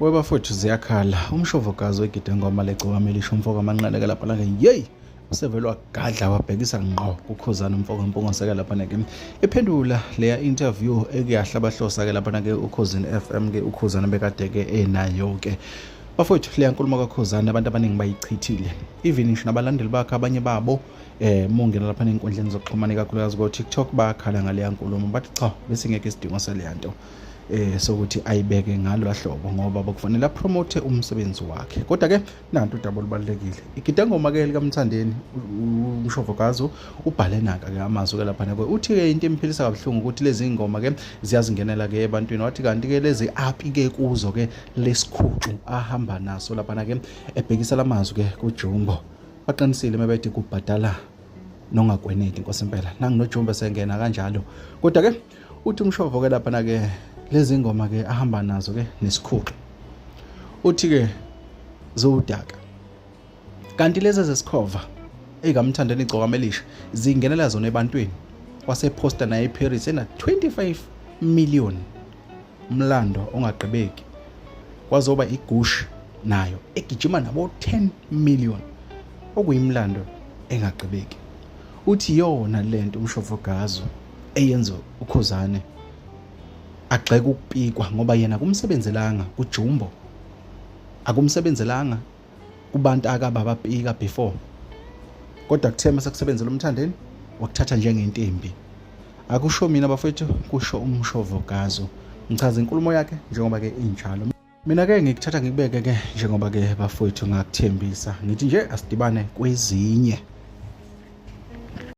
Webafowethu ziyakhala umshovokazi wegidengoma legcokama umfoka amanqaneke lapha la yey usevele wagadla wabhekisa ngqo kukhuzana umfoka impungaseka lapha ke ephendula leya interview ekuyahlabahlosa ke lapha ke ukhuzini FM ke ukhuzana bekade ke enayo ke bafowethu leya nkulumo kakhuzana abantu abaningi bayichithile even ngisho nabalandeli bakhe abanye babo mongena lapha enkundleni zokuxhumana kakhulukazi ku TikTok bakhala ngale nkulumo bathi cha bese ngeke isidingo saleya nto sokuthi ayibeke ngalo lahlobo ngoba bokufanele promote umsebenzi wakhe kodwa ke nanto udaba olubalekile igidengoma ke likaMthandeni umshovokazi ubhale naka ke amazwi ke lapha ke uthi ke into emphilisa kabuhlungu ukuthi lezi ingoma ke ziyazingenela ke ebantwini wathi kanti ke lezi api ke kuzo ke lesikhucu ahamba naso lapha ke ebhekisa lamazwi ke kuJumbo baqinisile mabethi kubhadala nongakweneti inkosi impela nanginoJumbo sengena kanjalo kodwa ke uthi umshovo ke lapha ke lezi ngoma ke ahamba nazo ke nesikhuqu uthi ke zowudaka kanti lezi zesikhova ezikamthandeni igcokama elisha zingenela zona ebantwini waseposter naye eParis ena 25 million umlando ongaqhubeki kwazoba igush nayo egijima nabo 10 million okuyimlando engaqhubeki uthi yona lento umshovogazo eyenza ukhuzane agxeka ukupikwa ngoba yena kumsebenzelanga kuJumbo akumsebenzelanga kubantu akababa pika before kodwa kuthema sekusebenzela uMthandeni wakuthatha njengentembi akusho mina bafethu kusho umshovokazo ngichaza inkulumo yakhe njengoba ke injalo mina ke ngikuthatha ngikubeke ke njengoba ke bafethu ngakuthembisa ngithi nje asidibane kwezinye